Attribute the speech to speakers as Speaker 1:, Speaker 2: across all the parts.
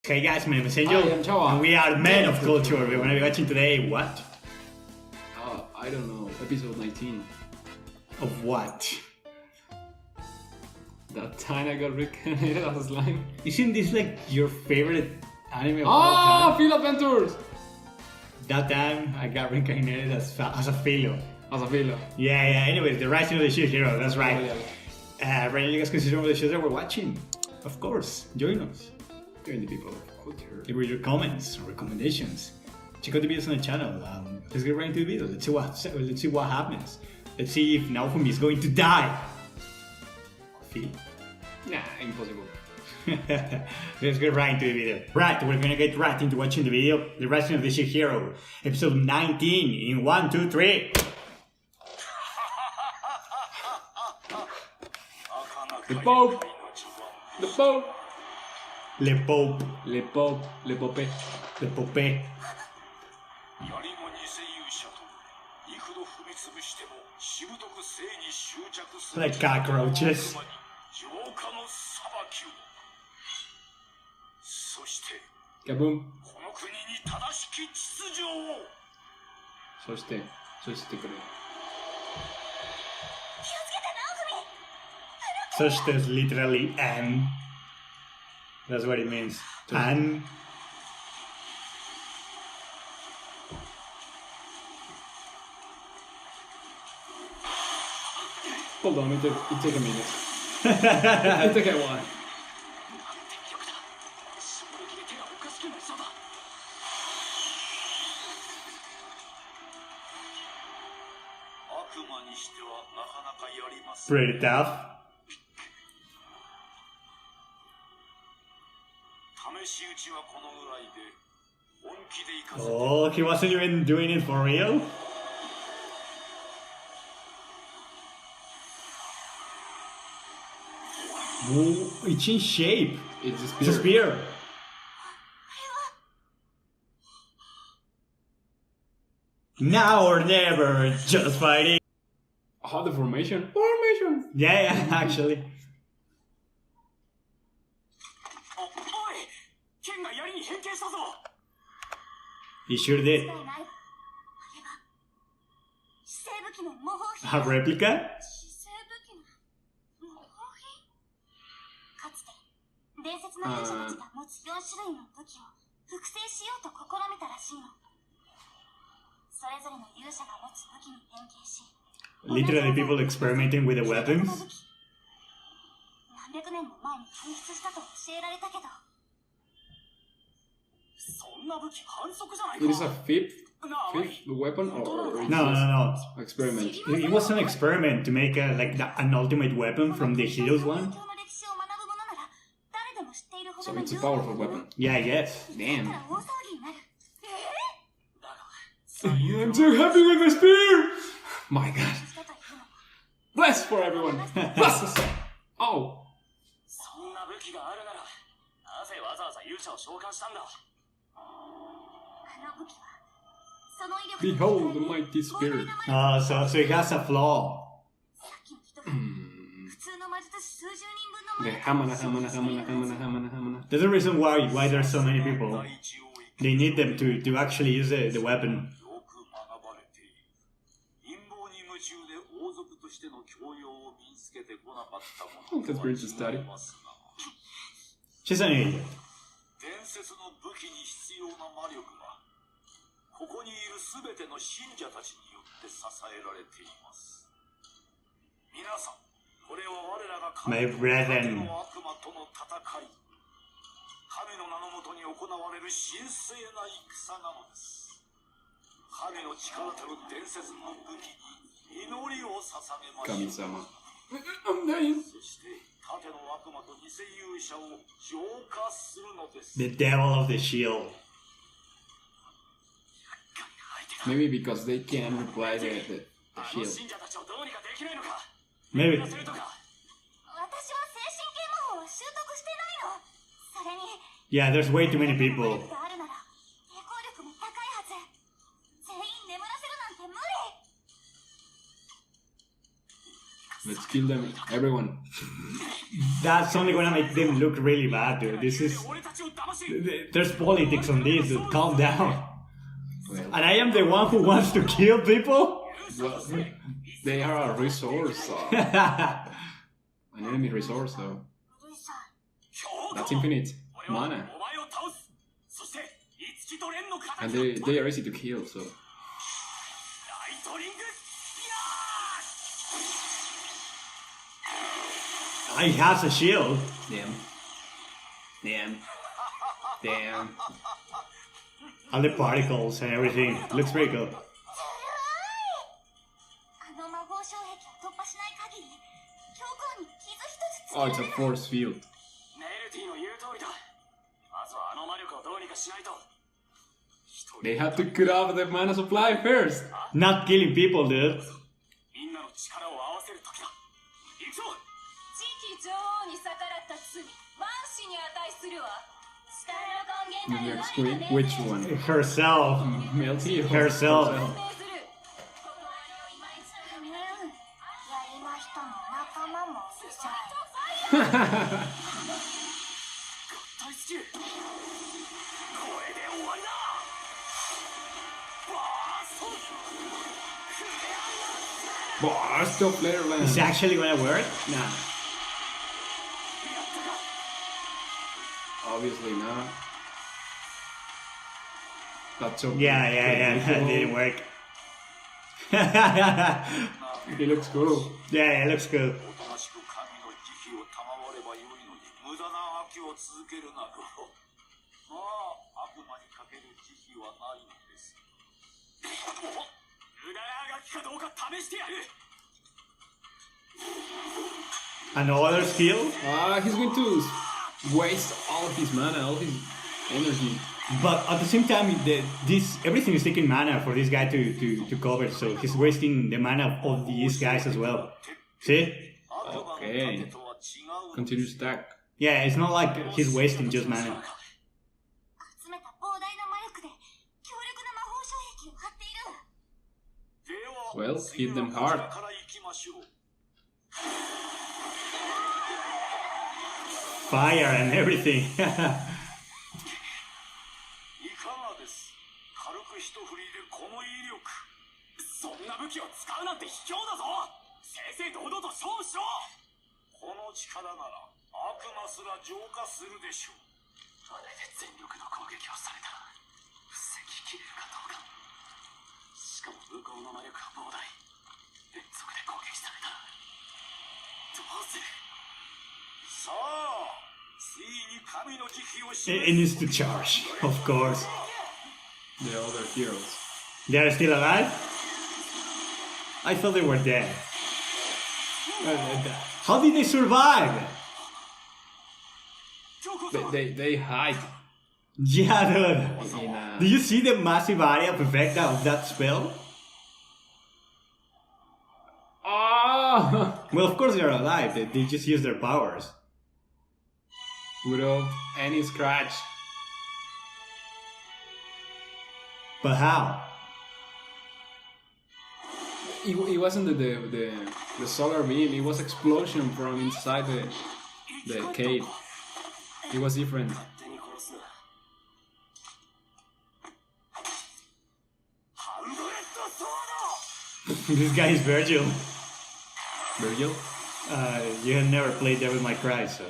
Speaker 1: Hey guys, my name is Angel,
Speaker 2: Hi, I'm Chava.
Speaker 1: and we are Men of Culture. We're going to be watching today what?
Speaker 2: I don't know, episode 19.
Speaker 1: Of what?
Speaker 2: That time I got reincarnated as a slime.
Speaker 1: Isn't this like your favorite anime of all time?
Speaker 2: Field Adventures!
Speaker 1: That time I got reincarnated as a filo.
Speaker 2: As a filo.
Speaker 1: Yeah, anyways, the Rising of the Shield Hero, that's right. Right now you guys consider one of the shows that we're watching. Of course, join us.
Speaker 2: Join the people of culture.
Speaker 1: Leave your comments, recommendations. Check out the videos on the channel. Let's get right into the video. Let's see what happens. Let's see if Naofumi is going to die. Feel?
Speaker 2: Nah, impossible.
Speaker 1: Let's get right into the video. Right, we're gonna get right into watching the video. The Rising of the Shield Hero, episode 19 in 1, 2, 3.
Speaker 2: The Pope! The Pope!
Speaker 1: Le Pope.
Speaker 2: Le Pope. Le Pope.
Speaker 1: Le Pope. Like cockroaches.
Speaker 2: Kaboom! そしてくれ。
Speaker 1: Such is literally and. That's what it means. And.
Speaker 2: Hold on, it took a minute. It took a while.
Speaker 1: Pretty tough. Oh, he wasn't even doing it for real? Whoa, it's in shape.
Speaker 2: It's a spear.
Speaker 1: It's a spear. Now or never, just fighting.
Speaker 2: Oh, the formation. Formation!
Speaker 1: Yeah, actually. He sure did. A replica? Literally people experimenting with the weapons?
Speaker 2: It is a fifth weapon or
Speaker 1: No.
Speaker 2: experiment?
Speaker 1: It was an experiment to make an ultimate weapon from the Heroes one.
Speaker 2: So it's a powerful weapon.
Speaker 1: Yeah, I guess.
Speaker 2: Damn. I'm so happy with my spear! My god. Bless for everyone! Bless us! Oh! Behold the mighty spirit.
Speaker 1: Oh, so it has a flaw.
Speaker 2: The hamana.
Speaker 1: There's a reason why there's so many people. They need them to actually use the weapon.
Speaker 2: That's great to study.
Speaker 1: She's an idiot. My brethren.
Speaker 2: Kami-sama. I'm dying.
Speaker 1: The devil of the shield.
Speaker 2: Maybe because they can't reply the shield.
Speaker 1: Maybe. Yeah, there's way too many people.
Speaker 2: Let's kill them, everyone.
Speaker 1: That's only gonna make them look really bad, dude. This is There's politics on this, dude. Calm down.
Speaker 2: Well,
Speaker 1: And I am the one who wants to kill people?
Speaker 2: well, they are a resource, an enemy resource, so that's infinite mana, and they are easy to kill. So
Speaker 1: he has a shield.
Speaker 2: damn.
Speaker 1: All the particles and everything. Looks pretty cool.
Speaker 2: Oh, it's a force field. They have to cut off the mana supply first.
Speaker 1: Not killing people, dude.
Speaker 2: The next queen, which one?
Speaker 1: Herself.
Speaker 2: Melty?
Speaker 1: Herself.
Speaker 2: Burst of Letterland.
Speaker 1: Is it actually gonna work? Nah.
Speaker 2: Obviously not. That's so
Speaker 1: Yeah. That didn't work.
Speaker 2: He looks cool.
Speaker 1: Yeah, it looks cool. Another skill?
Speaker 2: He's going to waste all of his mana, all his energy.
Speaker 1: But at the same time, everything is taking mana for this guy to cover, so he's wasting the mana of these guys as well. See?
Speaker 2: Okay. Continue stack.
Speaker 1: Yeah, it's not like he's wasting just mana.
Speaker 2: Well, hit them hard.
Speaker 1: Fire and everything. It needs to charge, of course.
Speaker 2: The other heroes.
Speaker 1: They are still alive? I thought they were dead. How did they survive?
Speaker 2: They hide.
Speaker 1: Yeah, dude. Do you see the massive area of effect of that spell?
Speaker 2: Ah!
Speaker 1: Well, of course they're alive. They just use their powers.
Speaker 2: Without any scratch.
Speaker 1: But how?
Speaker 2: It wasn't the solar beam. It was explosion from inside the cave. It was different.
Speaker 1: This guy is Virgil.
Speaker 2: Virgil?
Speaker 1: You have never played Devil May Cry, so.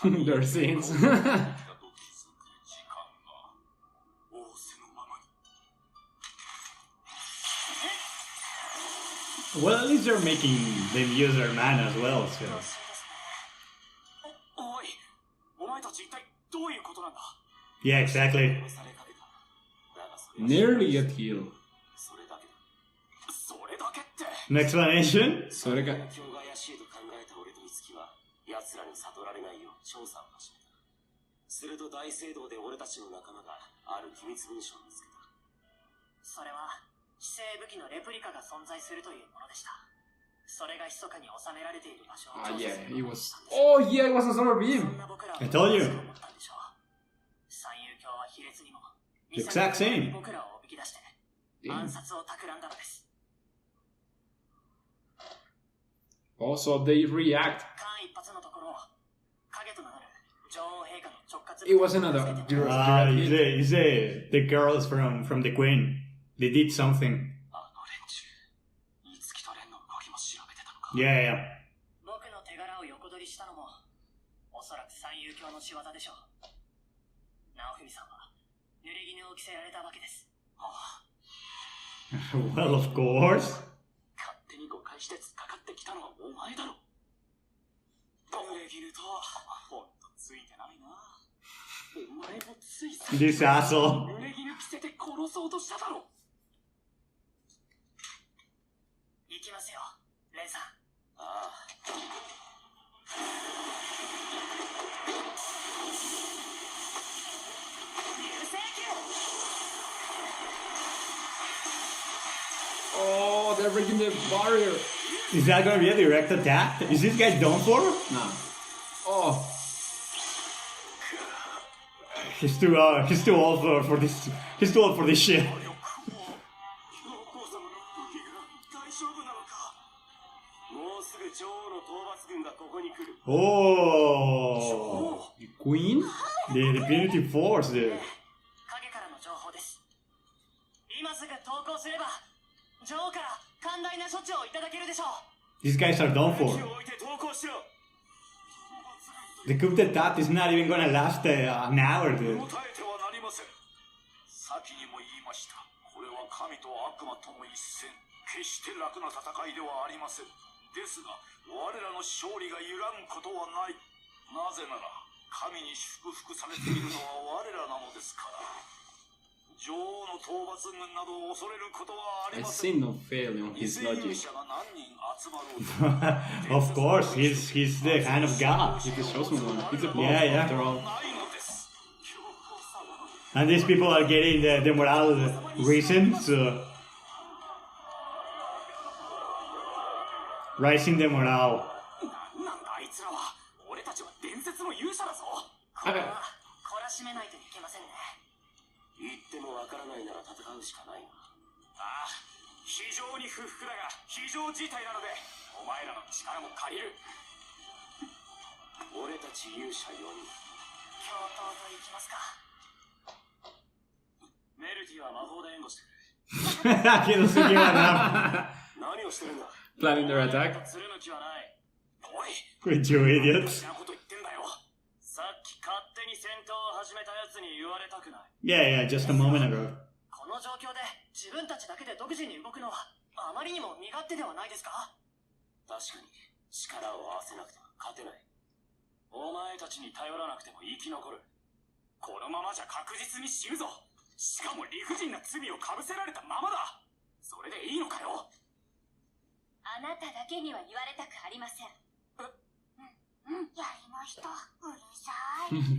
Speaker 2: Their scenes.
Speaker 1: Well, at least they're making them use their mana as well, so. Yeah, exactly.
Speaker 2: Nearly at heal.
Speaker 1: An explanation?
Speaker 2: Soreka. Ah, yeah, he was. Oh, yeah, it was a solar beam.
Speaker 1: I told you. The exact same.
Speaker 2: Damn. Also, they react. It was another.
Speaker 1: You say the girls from the Queen. They did something. Yeah, yeah. Well, of course. This asshole.
Speaker 2: Oh, they're breaking the barrier.
Speaker 1: Is that gonna be a direct attack? Is this guy done for?
Speaker 2: No. Oh.
Speaker 1: He's too old for this. He's too old for this shit. Oh,
Speaker 2: The Queen?
Speaker 1: the primitive force there. These guys are done for. The coup d'etat is not even gonna last an hour, dude.
Speaker 2: I see no failure on his logic.
Speaker 1: Of course, he's the kind of god.
Speaker 2: He's the chosen one. He's a boss,
Speaker 1: Yeah.
Speaker 2: after all.
Speaker 1: And these people are getting the morale risen, so rising the morale.
Speaker 2: Okay. He doesn't give enough. Planning their attack.
Speaker 1: Quit, you idiots. Yeah, just a moment ago.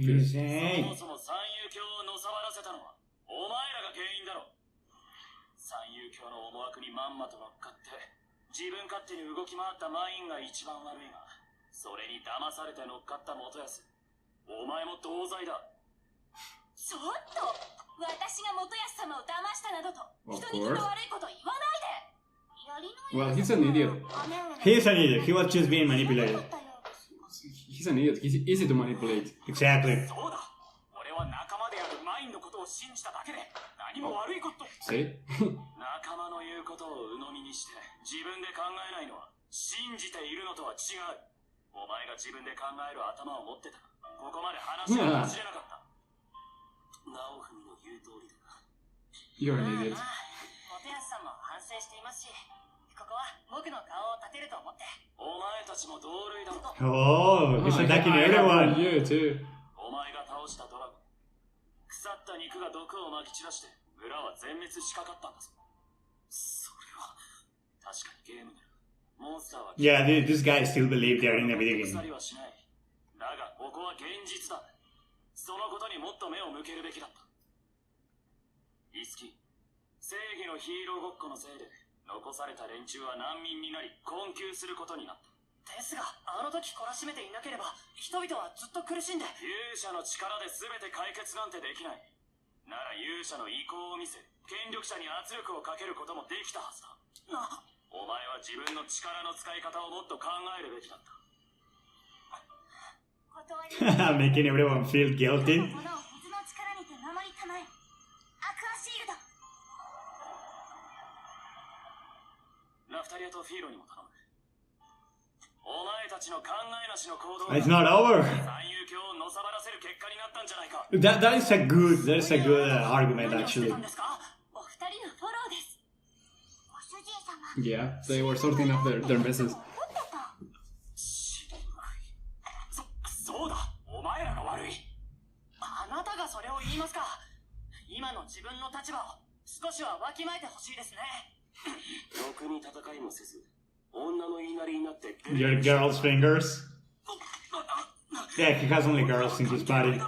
Speaker 1: Insane.
Speaker 2: Of course. Well, he's an idiot.
Speaker 1: He's an idiot. He was just being manipulated.
Speaker 2: He's an idiot. He's easy to manipulate.
Speaker 1: Exactly.
Speaker 2: See? Yeah. You're an idiot.
Speaker 1: Oh, he's attacking everyone.
Speaker 2: You too.
Speaker 1: Yeah, this guy still believes they are in a video game.
Speaker 3: 残された連中は難民になり困窮することになった。ですが、あの時懲らしめていなければ人々はずっと苦しんで。勇者の力で全て解決なんてできない。なら勇者の意向を見せ、権力者に圧力をかけることもできたはずだ。お前は自分の力の使い方をもっと考えるべきだった。
Speaker 1: Making everyone feel guilty.
Speaker 3: ラフタリアとフィーロにも頼む。お前たちの考えなしの行動が
Speaker 1: It's not over.
Speaker 3: 三遊卿をのさばらせる結果になったんじゃないか。
Speaker 1: That is a good argument actually.
Speaker 4: お二人のフォローです。ご主人様。
Speaker 2: Yeah, they were sorting out their messes.
Speaker 3: そうだ、お前らが悪い。あなたがそれを言いますか。今の自分の立場を少しはわきまえてほしいですね。ろくに戦いもせず、女の言いなりになって。
Speaker 1: Your girl's fingers. Yeah, he has only girls in his body.
Speaker 3: 今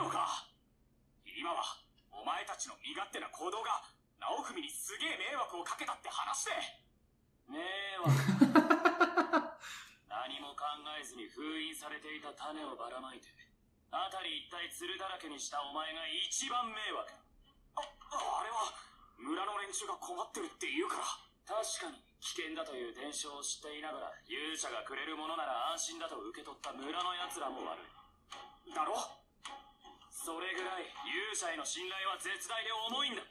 Speaker 3: はお前たちの身勝手な行動が直文にすげえ迷惑をかけたって話で。迷惑。何も考えずに封印されていた種をばらまいて、辺り一帯鶴だらけにしたお前が一番迷惑。あれは村の連中が困ってるって言うから。確かに危険だという伝承を知っていながら勇者がくれるものなら安心だと受け取った村の奴らも悪いだろ。それぐらい勇者への信頼は絶大で重いんだ。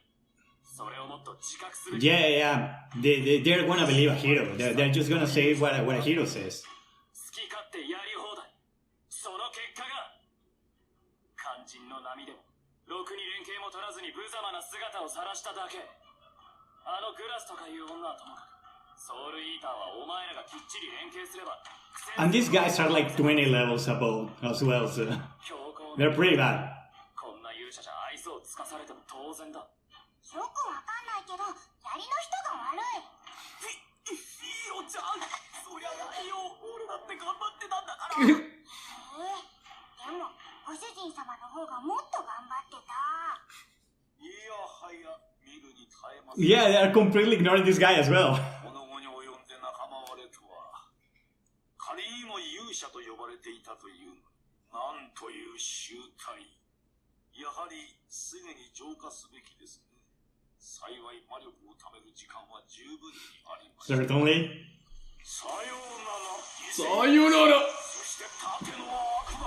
Speaker 3: それをもっと自覚すべき。
Speaker 1: Yeah. They're gonna believe a hero. They're just gonna say what a hero says.
Speaker 3: 好き勝手やり放題。その結果が肝心の波でもろくに連携も取らずに無様な姿を晒しただけ。あのグラスとかいう女はともかく、ソウルイーターはお前らがきっちり連携すれば。
Speaker 1: And these guys are like 20 levels above as well, so they're pretty bad.
Speaker 3: こんな勇者じゃ愛想をつかされても当然だ。
Speaker 4: よくわかんないけど、やりの人が悪い。
Speaker 3: ヒーロちゃん、そりゃないよ。俺だって頑張ってたんだから。
Speaker 4: でも、ご主人様の方がもっと頑張ってた。
Speaker 3: いやはや、見るに耐えます。
Speaker 1: Yeah, they are completely ignoring this guy as well.
Speaker 3: この後に及んで仲間割れとは、仮にも勇者と呼ばれていたというのに、なんという集体。やはりすぐに浄化すべきですね。幸い魔力を貯める時間は十分にあります。
Speaker 1: Certainly.
Speaker 3: さようなら。
Speaker 2: さよなら。
Speaker 3: そして盾の悪だ。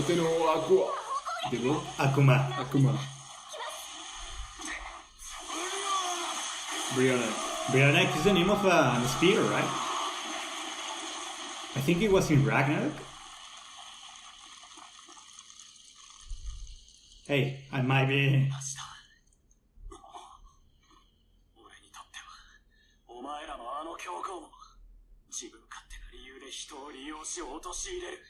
Speaker 2: 盾の悪は。でも
Speaker 1: Akuma.
Speaker 2: 悪魔。Brianna.
Speaker 1: Brianna is the name of a spear, right? I think it was in Ragnarok. Hey, I might be.
Speaker 3: 俺にとっては、お前らのあの強行も自分勝手な理由で人を利用し陥れる。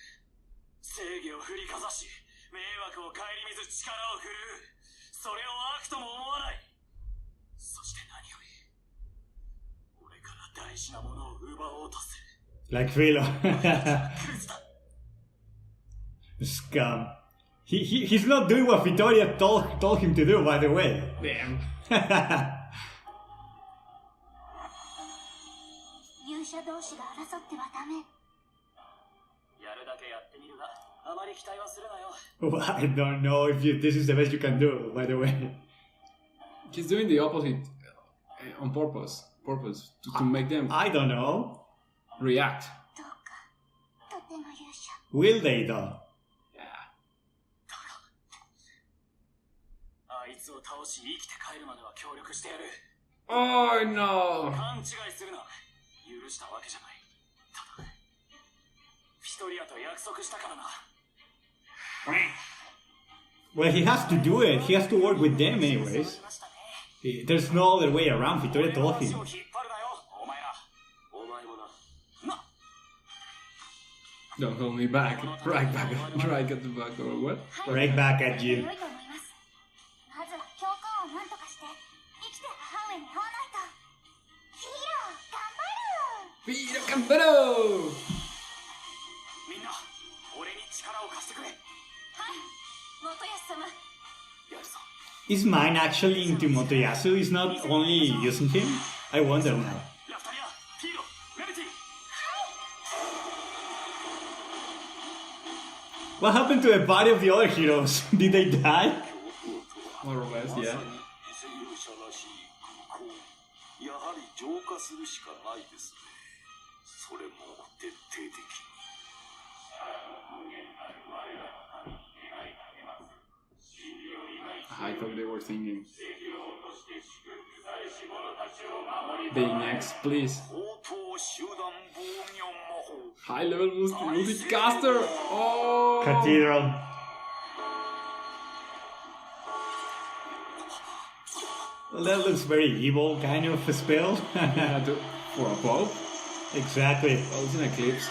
Speaker 3: 正義を振りかざし、迷惑を顧みず力を振るう。それを悪とも思わない。そして何より、俺から大事なものを奪おうとする。
Speaker 1: Like Philo.
Speaker 3: クズだ。
Speaker 1: Scum. He's not doing what Vittoria told him to do, by the way.
Speaker 2: Damn.
Speaker 4: 勇者同士が争ってはダメ。
Speaker 3: やるだけやってみるが、あまり期待はするなよ。
Speaker 1: Well, I don't know if this is the best you can do, by the way.
Speaker 2: He's doing the opposite on purpose. To make them
Speaker 1: I don't know.
Speaker 2: react.
Speaker 4: どうか、とても勇者。
Speaker 1: Will they, though?
Speaker 2: Yeah.
Speaker 3: あいつを倒し生きて帰るまでは協力してやる。
Speaker 2: Oh no.
Speaker 3: 勘違いするな。許したわけじゃない。ただ、フィトリアと約束したからな。
Speaker 1: Well, he has to do it. He has to work with them anyways. There's no other way around. Vittoria told him.
Speaker 3: 足を引っ張るなよ、お前ら。お前もな。な。
Speaker 2: Don't hold me back. Right at the back or what?
Speaker 1: Right back at you.
Speaker 4: 良いと思います。まずは教皇を何とかして、生きて母上に会わないと。ヒーロー、頑張る。
Speaker 2: Vira Campero!
Speaker 3: みんな、俺に力を貸してくれ。
Speaker 4: はい、元康様。
Speaker 3: やるぞ。
Speaker 1: Is mine actually into Motoyasu? Is not only using him? I wonder now.
Speaker 3: ラフタリア、ヒーロー、メルティ。
Speaker 1: What happened to the body of the other heroes? Did they die?
Speaker 2: More or less,
Speaker 3: ま
Speaker 2: yeah.
Speaker 3: さに犠牲者らしい空港。やはり浄化するしかないですね。それも徹底的に。
Speaker 2: I thought they were singing. Being next, please.
Speaker 3: 応答集団防御魔法。
Speaker 2: High level multicaster. Oh.
Speaker 1: Cathedral. Well, that looks very evil, kind of a spell.
Speaker 2: Yeah, for a bow.
Speaker 1: Exactly.
Speaker 2: Well, it's an eclipse.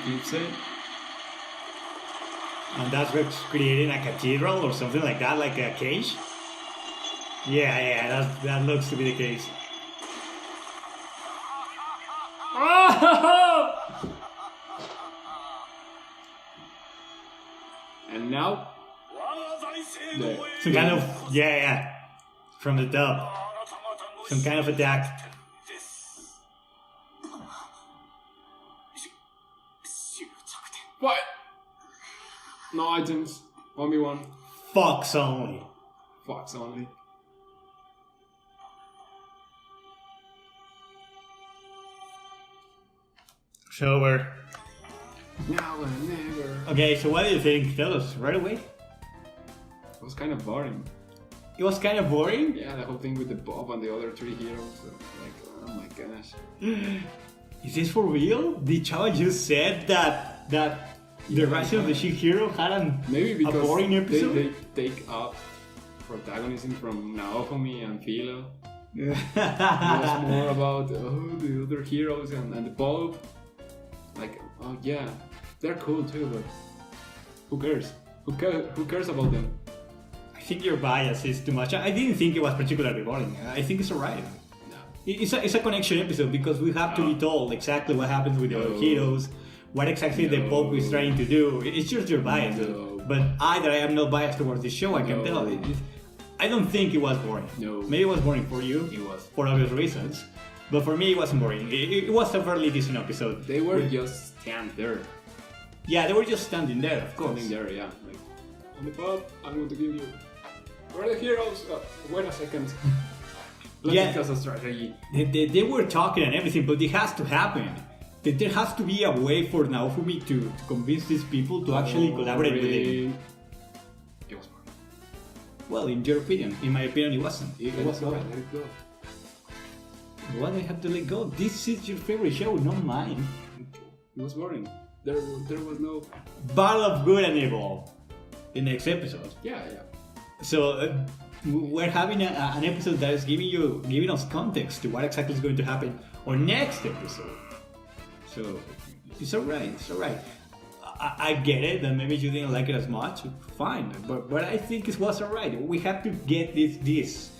Speaker 2: Eclipse.
Speaker 1: And that's what's creating a cathedral or something like that, like a cage. Yeah, that looks to be the case.
Speaker 2: And now,
Speaker 1: Some kind of, yeah, from the top. Some kind of attack.
Speaker 2: what? No items. 1v1.
Speaker 1: Fox only.
Speaker 2: Fox only.
Speaker 1: It's over.
Speaker 2: Now and never.
Speaker 1: Okay, so what do you think? Tell us right away.
Speaker 2: It was kind of boring.
Speaker 1: It was kind of boring.
Speaker 2: Yeah, the whole thing with the Bob and the other three heroes. Like, oh my gosh.
Speaker 1: Is this for real? Did Chava just said that the Rise of the Shield Hero had
Speaker 2: Maybe
Speaker 1: a
Speaker 2: because
Speaker 1: boring episode?
Speaker 2: they take up protagonism from Naofumi and Philo. It was more about the other heroes and the Bob. Like, oh yeah, they're cool too, but who cares? Who cares about them?
Speaker 1: I think your bias is too much. I didn't think it was particularly boring. I think it's alright.
Speaker 2: No.
Speaker 1: It's a connection episode because we have to be told exactly what happens with the other heroes, what exactly the Pope is trying to do. It's just your bias.
Speaker 2: No.
Speaker 1: But either I am not biased towards the show, I can tell. I don't think it was boring.
Speaker 2: No.
Speaker 1: Maybe it was boring for you.
Speaker 2: It was.
Speaker 1: For obvious reasons. But for me, it wasn't boring. It was a fairly decent episode.
Speaker 2: They were just stand there.
Speaker 1: Yeah, they were just standing there, of course.
Speaker 2: Standing there, yeah. Like, on the Bob, I'm going to give you. Where are the heroes? Wait a second. Let's
Speaker 1: Yeah.
Speaker 2: discuss a strategy.
Speaker 1: They were talking and everything, but it has to happen. There has to be a way for Naofumi to convince these people to actually collaborate with him.
Speaker 2: It was boring.
Speaker 1: Well, in your opinion, in my opinion, it wasn't.
Speaker 2: It was boring. Let it go.
Speaker 1: Why do I have to let go? This is your favorite show, not mine.
Speaker 2: It was boring. There was no.
Speaker 1: Battle of Good and Evil. The next episode.
Speaker 2: Yeah.
Speaker 1: So we're having an episode that is giving us context to what exactly is going to happen on next episode. So it's alright. I get it that maybe you didn't like it as much. Fine, but I think it was alright. We have to get this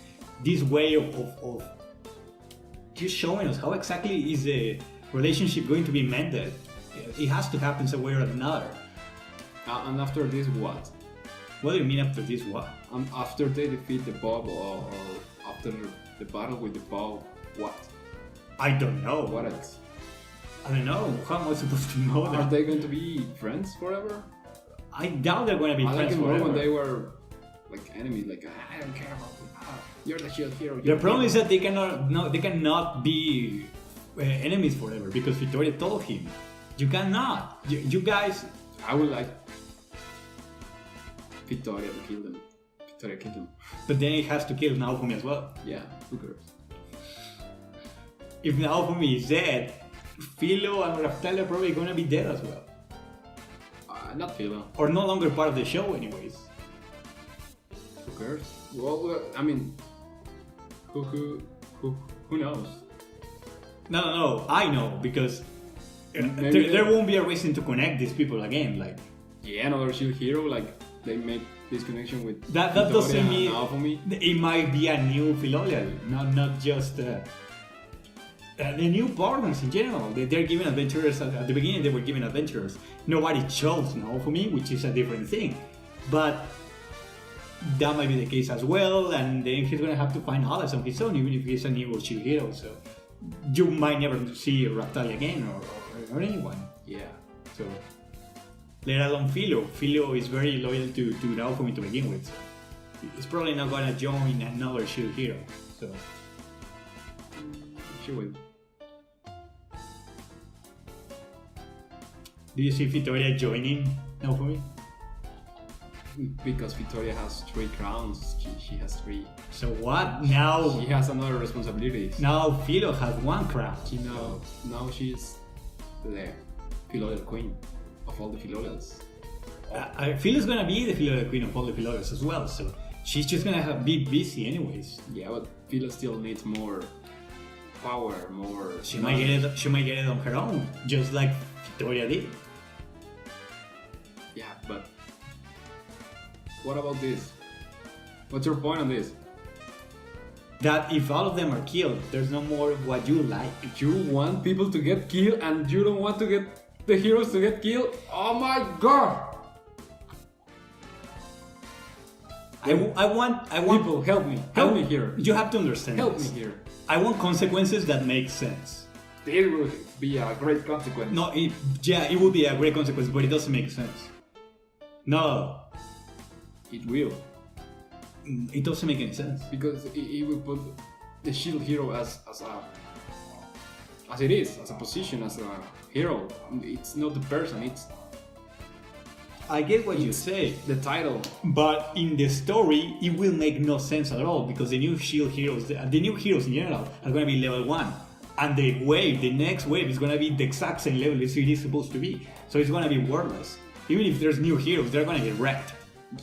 Speaker 1: way of just showing us how exactly is the relationship going to be mended. It has to happen some way or another.
Speaker 2: And after this, what?
Speaker 1: What do you mean after this? What?
Speaker 2: After they defeat the Bob, or after the battle with the Bob, what?
Speaker 1: I don't know.
Speaker 2: What else?
Speaker 1: I don't know. How am I supposed to know
Speaker 2: Are
Speaker 1: that?
Speaker 2: they going to be friends forever?
Speaker 1: I doubt they're going to be
Speaker 2: I like
Speaker 1: friends
Speaker 2: it more
Speaker 1: forever.
Speaker 2: when they were like enemies. Like, I don't care about you. You're the shield hero.
Speaker 1: The problem is that they cannot be enemies forever because Victoria told him, you cannot. You guys.
Speaker 2: I would like Victoria to kill them. Victoria killed them.
Speaker 1: But then it has to kill Naofumi as well.
Speaker 2: Yeah, who cares?
Speaker 1: If Naofumi is dead, Philo and Raftalia are probably going to be dead as well,
Speaker 2: Not Philo.
Speaker 1: or no longer part of the show, anyways.
Speaker 2: Who cares? Well, I mean, who knows?
Speaker 1: No. I know because
Speaker 2: Maybe
Speaker 1: there won't be a reason to connect these people again. Like
Speaker 2: Yeah, another shield hero. Like they make this connection with
Speaker 1: that
Speaker 2: Victoria
Speaker 1: doesn't
Speaker 2: and
Speaker 1: mean
Speaker 2: Naofumi.
Speaker 1: it might be a new Philolial, not just the new partners in general. They're giving adventurers at the beginning. They were giving adventurers. Nobody chose Naofumi, which is a different thing. But that might be the case as well, and then he's gonna have to find others on his own, even if he's a new shield hero. So you might never see Raftalia again or anyone.
Speaker 2: Yeah.
Speaker 1: So let alone Philo. Philo is very loyal to Naofumi to begin with. So he's probably not gonna join another shield hero. So
Speaker 2: She will.
Speaker 1: do you see Victoria joining Naofumi?
Speaker 2: Because Victoria has 3 crowns, she has 3.
Speaker 1: So what? Now
Speaker 2: She has another responsibilities.
Speaker 1: now Philo has 1 crown.
Speaker 2: Now she's the Philodel queen of all the Philodels.
Speaker 1: Philo's gonna be the Philodel queen of all the Philodels as well. So she's just gonna be busy anyways.
Speaker 2: Yeah, but Philo still needs more power, more.
Speaker 1: She might get it. She might get it on her own, just like Victoria did.
Speaker 2: Yeah, but what about this? What's your point on this?
Speaker 1: That if all of them are killed, there's no more what you like.
Speaker 2: You want people to get killed and you don't want to get the heroes to get killed? Oh my god!
Speaker 1: I want.
Speaker 2: People, help me. Help me here.
Speaker 1: You have to understand.
Speaker 2: Help
Speaker 1: this.
Speaker 2: me here.
Speaker 1: I want consequences that make sense.
Speaker 2: It would be a great consequence.
Speaker 1: No, it would be a great consequence, but it doesn't make sense. No,
Speaker 2: It will.
Speaker 1: it doesn't make any sense.
Speaker 2: Because it will put the shield hero as it is, as a position, as a hero. It's not the person, it's
Speaker 1: I get what you say,
Speaker 2: the title.
Speaker 1: but in the story, it will make no sense at all because the new shield heroes, the new heroes in general, are going to be level 1. And the next wave is going to be the exact same level as it is supposed to be. So it's going to be worthless. Even if there's new heroes, they're going to get wrecked.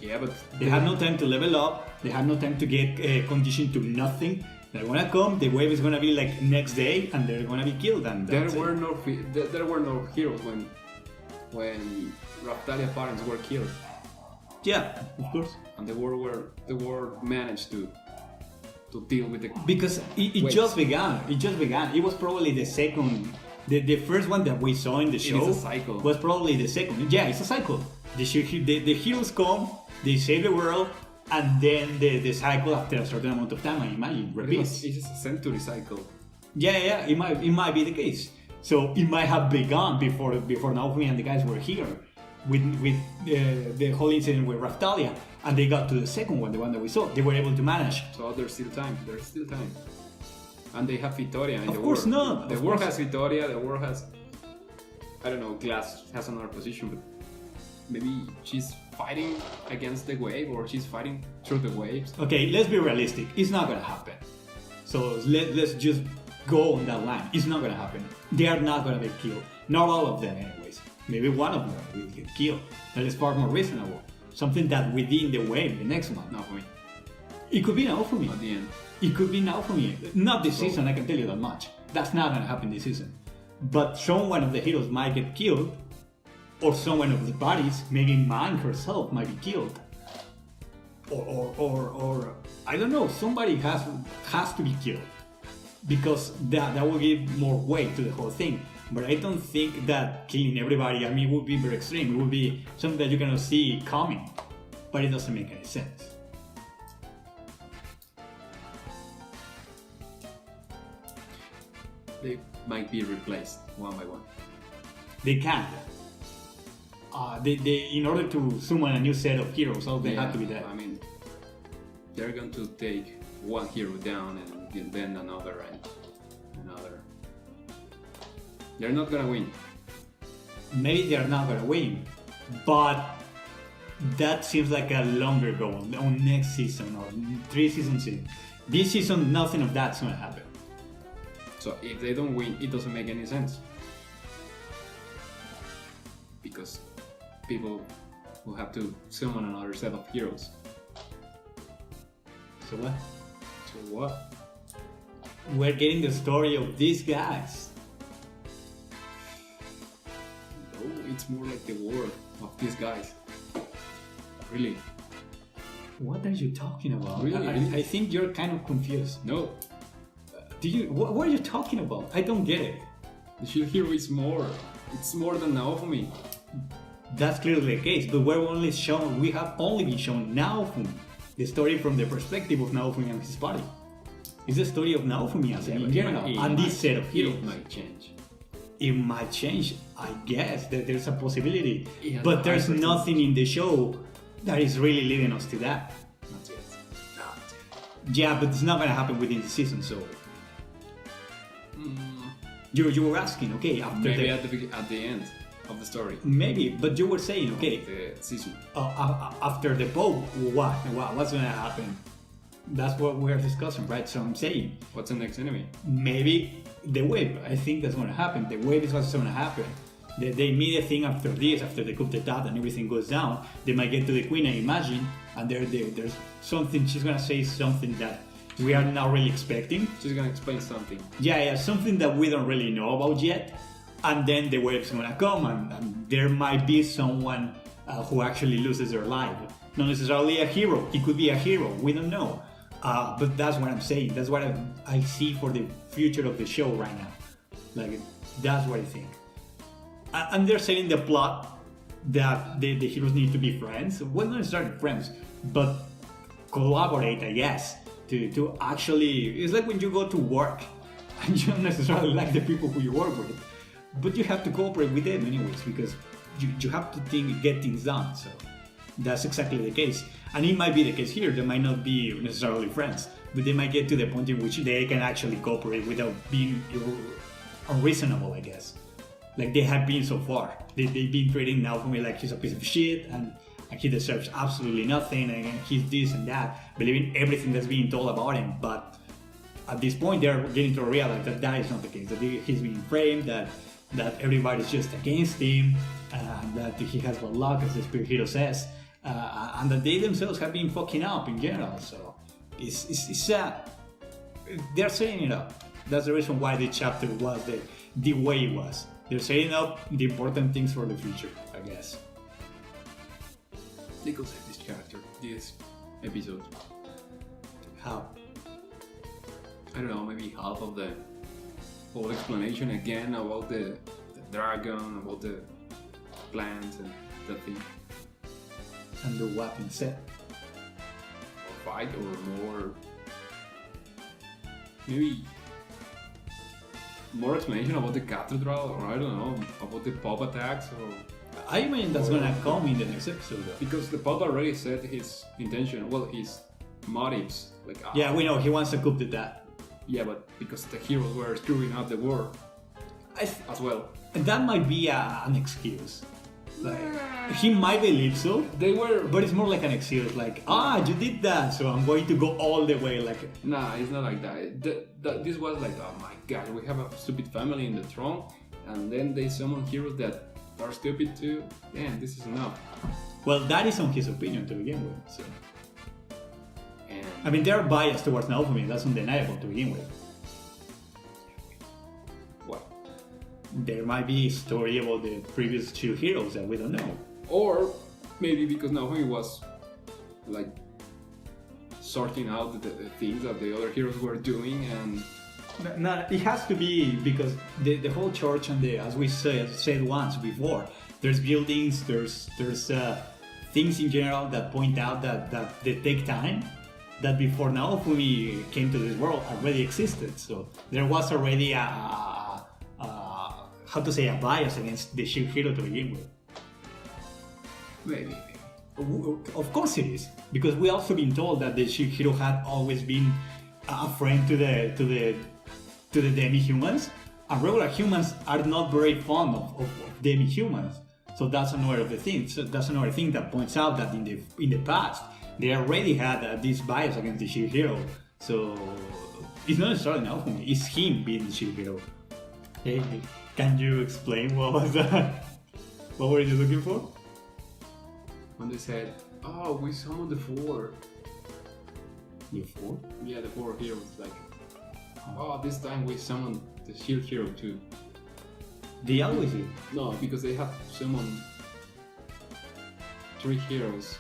Speaker 2: Yeah, but
Speaker 1: They have no time to level up, they have no time to get conditioned to nothing. They're going to come, the wave is going to be like next day, and they're going to be killed. And
Speaker 2: there
Speaker 1: that's it.
Speaker 2: were no heroes when Raftalia parents were killed,
Speaker 1: Yeah, of course.
Speaker 2: and the world managed to deal with the.
Speaker 1: Because it
Speaker 2: Wait.
Speaker 1: just began. It just began. It was probably the second. The first one that we saw in the show
Speaker 2: is a cycle.
Speaker 1: was probably the second. Yeah, it's a cycle. The heroes come, they save the world, and then the cycle after a certain amount of time, I imagine, repeats.
Speaker 2: It is a century cycle.
Speaker 1: Yeah, it might be the case. So it might have begun before Naofumi and the guys were here with the whole incident with Raftalia, and they got to the second one, the one that we saw. They were able to manage.
Speaker 2: So there's still time. There's still time. And they have Victoria in
Speaker 1: Of
Speaker 2: the
Speaker 1: course
Speaker 2: world.
Speaker 1: not.
Speaker 2: The
Speaker 1: Of
Speaker 2: world
Speaker 1: course.
Speaker 2: has Victoria. The world has. I don't know. Glass has another position, but maybe she's fighting against the wave, or she's fighting through the waves.
Speaker 1: Okay, let's be realistic. It's not gonna happen. So let's just go on that line. It's not gonna happen. They are not gonna get killed. Not all of them, anyways. Maybe one of them will get killed. That is far more reasonable. Something that within the wave, the next one.
Speaker 2: Not for me.
Speaker 1: It could be now for me.
Speaker 2: At the end.
Speaker 1: It could be now for me. Not this season, I can tell you that much. That's not gonna happen this season. But someone of the heroes might get killed, or someone of the bodies, maybe Mang herself, might be killed. Or I don't know, somebody has to be killed. Because that will give more weight to the whole thing. But I don't think that killing everybody, I mean, it would be very extreme. It would be something that you cannot see coming. But it doesn't make any sense.
Speaker 2: They might be replaced one by one.
Speaker 1: They can't. They in order to summon a new set of heroes, all they have to be dead.
Speaker 2: I mean, they're going to take one hero down and then another and another. They're not gonna win.
Speaker 1: Maybe they're not gonna win, but that seems like a longer goal on next season or 3 seasons in. This season, nothing of that's gonna happen.
Speaker 2: So if they don't win, it doesn't make any sense. Because people will have to summon another set of heroes.
Speaker 1: So what?
Speaker 2: So what?
Speaker 1: We're getting the story of these guys.
Speaker 2: No, it's more like the war of these guys. Really?
Speaker 1: What are you talking about?
Speaker 2: Really?
Speaker 1: I think you're kind of confused.
Speaker 2: No.
Speaker 1: What are you talking about? I don't get it.
Speaker 2: The shield hero is more. It's more than Naofumi.
Speaker 1: That's clearly the case, but we have only been shown Naofumi. the story from the perspective of Naofumi and his party. It's the story of Naofumi as in general, and this set of heroes.
Speaker 2: It might change.
Speaker 1: It might change, I guess, that there's a possibility.
Speaker 2: Yeah,
Speaker 1: but there's
Speaker 2: 100%.
Speaker 1: nothing in the show that is really leading us to that.
Speaker 2: Not yet. Not yet.
Speaker 1: Yeah, but it's not gonna happen within the season, so... You were asking, okay, after
Speaker 2: Maybe
Speaker 1: the...
Speaker 2: at the end of the story.
Speaker 1: Maybe, but you were saying, okay,
Speaker 2: The season.
Speaker 1: after the Pope, what's gonna happen? That's what we're discussing, right? So I'm saying,
Speaker 2: What's the next enemy?
Speaker 1: maybe the wave. I think that's gonna happen. The wave is what's gonna happen. The immediate thing after this, after the coup d'etat and everything goes down, they might get to the Queen, I imagine, and there's something, she's gonna say something that we are not really expecting.
Speaker 2: She's gonna explain something.
Speaker 1: Yeah, something that we don't really know about yet. And then the wave's gonna come, and there might be someone who actually loses their life. Not necessarily a hero, he could be a hero, we don't know. But that's what I'm saying, that's what I see for the future of the show right now. Like, that's what I think. And they're saying the plot that the heroes need to be friends. Well, not necessarily friends, but collaborate, I guess, to actually... It's like when you go to work and you don't necessarily like the people who you work with, but you have to cooperate with them anyways, because you have to get things done. So that's exactly the case. And it might be the case here. They might not be necessarily friends, but they might get to the point in which they can actually cooperate without being unreasonable, I guess. Like they have been so far. They've been treating Naofumi like he's a piece of shit and he deserves absolutely nothing and he's this and that, believing everything that's being told about him. But at this point, they're getting to realize that that is not the case, that he's being framed, that everybody's just against him, that he has bad luck, as the Spirit Hero says, and that they themselves have been fucking up in general. So they're setting it up. That's the reason why the chapter was the way it was. They're setting up the important things for the future, I guess.
Speaker 2: They could save this character, this episode.
Speaker 1: How?
Speaker 2: I don't know, maybe half of the whole explanation again about the dragon, about the plants and that thing.
Speaker 1: And the weapon set.
Speaker 2: Or fight, or more... Maybe... more explanation about the cathedral, or I don't know, about the pop attacks, or...
Speaker 1: I imagine that's gonna come in the next episode, though.
Speaker 2: Because the Pope already said his intention, well, his motives. Like,
Speaker 1: Yeah, we know he wants to coup d'etat.
Speaker 2: Yeah, but because the heroes were screwing up the war as well.
Speaker 1: That might be an excuse. Like, he might believe so,
Speaker 2: They were...
Speaker 1: but it's more like an excuse. Like, you did that, so I'm going to go all the way. Like,
Speaker 2: Nah, it's not like that. This was like, oh my god, we have a stupid family in the throne, and then they summon heroes that are stupid too. Damn, this is enough.
Speaker 1: well, that is on his opinion to begin with. So,
Speaker 2: And
Speaker 1: I mean, they're biased towards Naofumi. That's undeniable to begin with.
Speaker 2: what?
Speaker 1: There might be a story about the previous two heroes that we don't know.
Speaker 2: Or maybe because Naomi was like sorting out the things that the other heroes were doing, and
Speaker 1: No, it has to be because the whole church and as we said once before, there's buildings, there's things in general that point out that they take time, that before Naofumi came to this world already existed. So there was already a bias against the Shield Hero to begin with.
Speaker 2: maybe.
Speaker 1: Of course it is, because we also been told that the Shield Hero had always been a friend to the demi-humans, and regular humans are not very fond of demi-humans. So that's another of the things. So that's another thing that points out that in the past they already had this bias against the Shield Hero. So it's not necessarily Naofumi, it's him being the Shield Hero. Hey, can you explain what was that? What were you looking for?
Speaker 2: When they said, "Oh, we summoned the four."
Speaker 1: The four?
Speaker 2: Yeah, the four heroes. Like, oh, this time we summoned the Shield Hero too.
Speaker 1: They always do.
Speaker 2: No, because they have summoned 3 heroes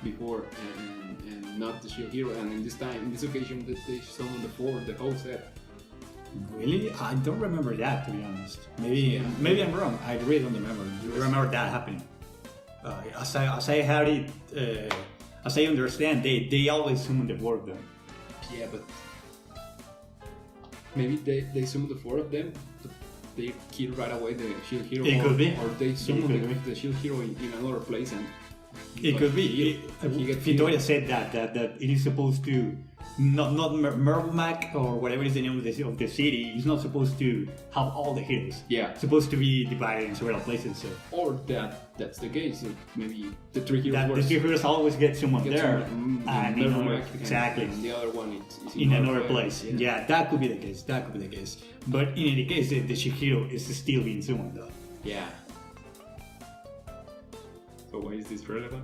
Speaker 2: before, and not the Shield Hero. And in this occasion, they summoned the 4, the whole set.
Speaker 1: Really? I don't remember that, to be honest. Maybe I'm wrong. I really don't remember. You remember that happening? As I had it, as I understand, they always summon the four of them.
Speaker 2: Yeah, but maybe they summon the four of them, but they kill right away the shield hero.
Speaker 1: It could be.
Speaker 2: Or they summon
Speaker 1: could be.
Speaker 2: the shield hero in another place and.
Speaker 1: It could be. Victoria said that it is supposed to not Mermac or whatever is the name of the city is not supposed to have all the heroes.
Speaker 2: Yeah.
Speaker 1: It's supposed to be divided in several places. So
Speaker 2: Or that's the case. So maybe the three heroes.
Speaker 1: that the three heroes always get someone there, and in
Speaker 2: Mermac
Speaker 1: order, exactly.
Speaker 2: And the other one is
Speaker 1: In another place. Yeah, that could be the case. That could be the case. But in any case, the Shihiro is still being summoned though.
Speaker 2: Yeah. So why is this relevant?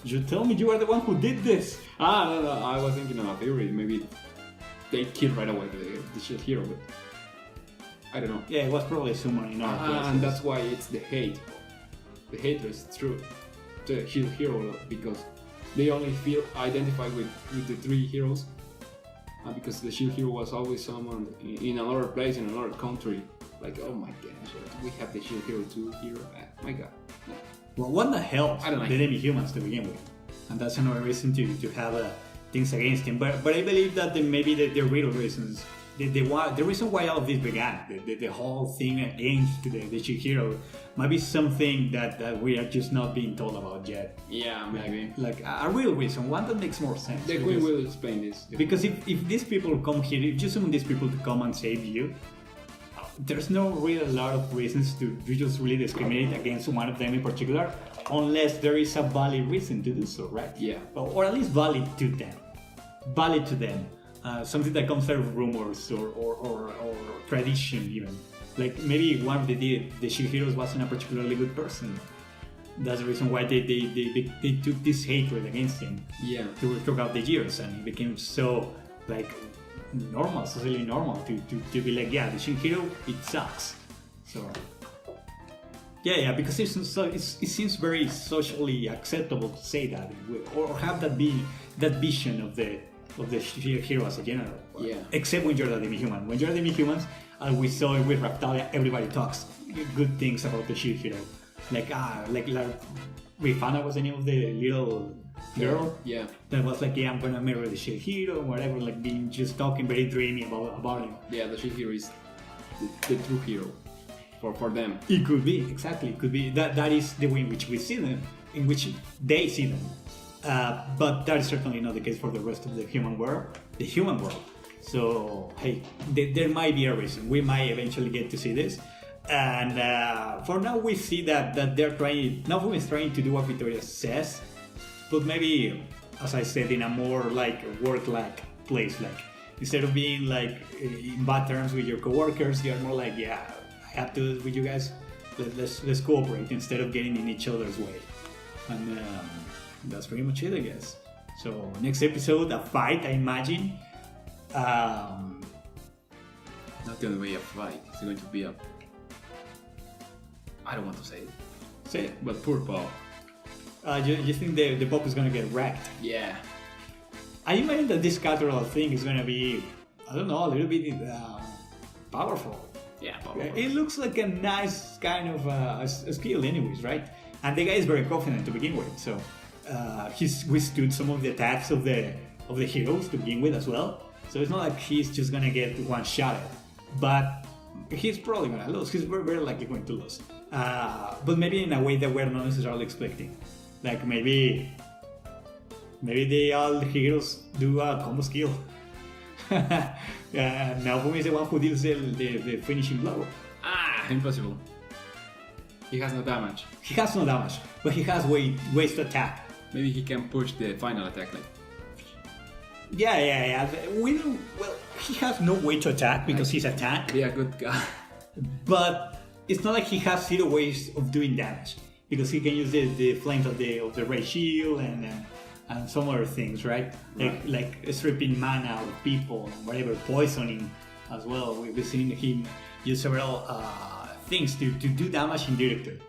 Speaker 1: You tell me you are the one who did this.
Speaker 2: No, I was thinking of a theory. Maybe they kill right away the shield hero, but I don't know.
Speaker 1: Yeah, it was probably someone in our places.
Speaker 2: And that's why it's the hate. The hatred is true. The shield hero, because they only feel identified with the three heroes. And because the shield hero was always summoned in another place, in another country. Like, oh my gosh, we have the shield hero too here. My god. No.
Speaker 1: Well, what the hell?
Speaker 2: I don't like
Speaker 1: the demi-humans to begin with, and that's another reason to have things against him. But I believe that maybe the real reasons, the reason why all of this began, the whole thing against the Chihiro, might be something that we are just not being told about yet.
Speaker 2: Yeah, maybe.
Speaker 1: Like a real reason, one that makes more sense.
Speaker 2: The Queen will explain this.
Speaker 1: Because if these people come here, if you summon these people to come and save you, there's no real lot of reasons to just really discriminate against one of them in particular, unless there is a valid reason to do so, right?
Speaker 2: Yeah.
Speaker 1: Or at least valid to them. Valid to them. Something that comes out of rumors or tradition even. Like maybe one of the shield heroes wasn't a particularly good person. That's the reason why they took this hatred against him.
Speaker 2: Yeah.
Speaker 1: Throughout the years, and it became so like normal, socially normal to be like, yeah, the Shin Hero, it sucks. So yeah, because it seems very socially acceptable to say that, or have that be that vision of the Shin Hero as a general.
Speaker 2: Yeah. Except
Speaker 1: when you're the demi-human. When you're the demi-humans, we saw it with Raptalia, everybody talks good things about the Shin Hero. Like Rifana was the name of the little girl.
Speaker 2: Yeah.
Speaker 1: That was like, yeah, I'm gonna marry the Shield Hero, whatever, like being just talking very dreamy about him.
Speaker 2: Yeah, the Shield Hero is the true hero for them.
Speaker 1: It could be, exactly. It could be that is the way in which we see them, in which they see them. But that is certainly not the case for the rest of the human world. So hey, there might be a reason. We might eventually get to see this. And for now, we see that they're trying. Naofumi is trying to do what Victoria says, but maybe, as I said, in a more like work-like place. Like instead of being like in bad terms with your coworkers, you're more like, yeah, I have to do this with you guys. Let's cooperate instead of getting in each other's way. And that's pretty much it, I guess. So next episode, a fight, I imagine.
Speaker 2: Not going to be a fight. It's going to be a. I don't want to say it.
Speaker 1: Say it.
Speaker 2: But poor Bob.
Speaker 1: You think the Bob is gonna get wrecked?
Speaker 2: Yeah.
Speaker 1: I imagine that this cultural thing is gonna be, I don't know, a little bit powerful.
Speaker 2: Yeah, powerful.
Speaker 1: It looks like a nice kind of a skill anyways, right? And the guy is very confident to begin with, so he's withstood some of the attacks of the heroes to begin with as well. So it's not like he's just gonna get one shot at, but he's probably gonna lose. He's very, very likely going to lose. But maybe in a way that we're not necessarily expecting. Like maybe all the heroes do a combo skill. Naofumi is the one who deals the finishing blow.
Speaker 2: Impossible. He has no damage.
Speaker 1: He has no damage, but he has ways to attack.
Speaker 2: Maybe he can push the final attack like.
Speaker 1: Yeah. Well, he has no way to attack because he's a tank.
Speaker 2: Be a good guy.
Speaker 1: But it's not like he has zero ways of doing damage because he can use the flames of the ray shield and some other things, right? Like stripping mana out of people and whatever, poisoning as well. We've seen him use several things to do damage indirectly.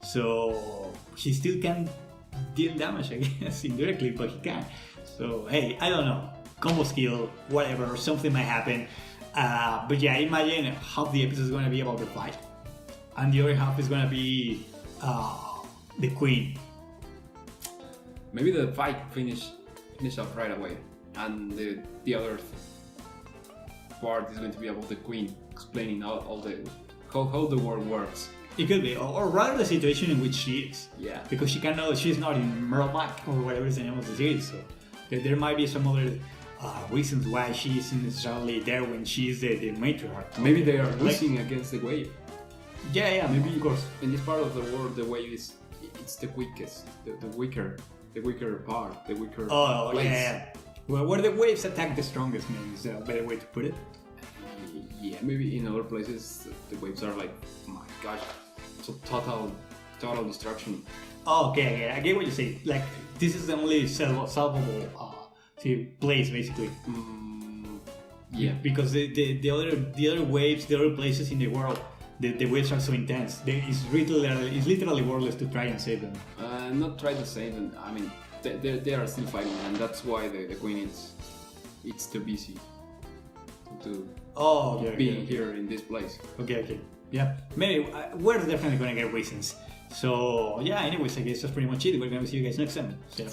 Speaker 1: So he still can deal damage, I guess, indirectly, but he can. So hey, I don't know, combo skill, whatever, something might happen. But yeah, imagine half the episode is going to be about the fight, and the other half is going to be the queen.
Speaker 2: maybe the fight finish up right away, and the other part is going to be about the queen explaining all the how the world works.
Speaker 1: It could be, or rather the situation in which she is.
Speaker 2: Yeah.
Speaker 1: Because she's not in Merlac or whatever is the name of the series, so there might be some other reasons why she isn't necessarily there when she's the matriarch.
Speaker 2: Maybe they are losing against the wave.
Speaker 1: Yeah,
Speaker 2: Maybe
Speaker 1: of course.
Speaker 2: in this part of the world, the wave it's the weakest, the weaker part, the weaker
Speaker 1: Oh,
Speaker 2: place.
Speaker 1: yeah. Well, where the waves attack the strongest, maybe is a better way to put it.
Speaker 2: Yeah, maybe in other places the waves are like, oh my gosh, so total destruction.
Speaker 1: Oh, okay, I get what you say. Like, this is the only solvable place, basically.
Speaker 2: Yeah.
Speaker 1: Because the other waves, the other places in the world, the waves are so intense. It's literally worthless to try and save them.
Speaker 2: Not try to save them. I mean, they are still fighting, and that's why the queen it's too busy to be here in this place.
Speaker 1: Okay. Yeah, maybe we're definitely gonna get reasons. So yeah, anyways, I guess that's pretty much it. We're gonna see you guys next time. So,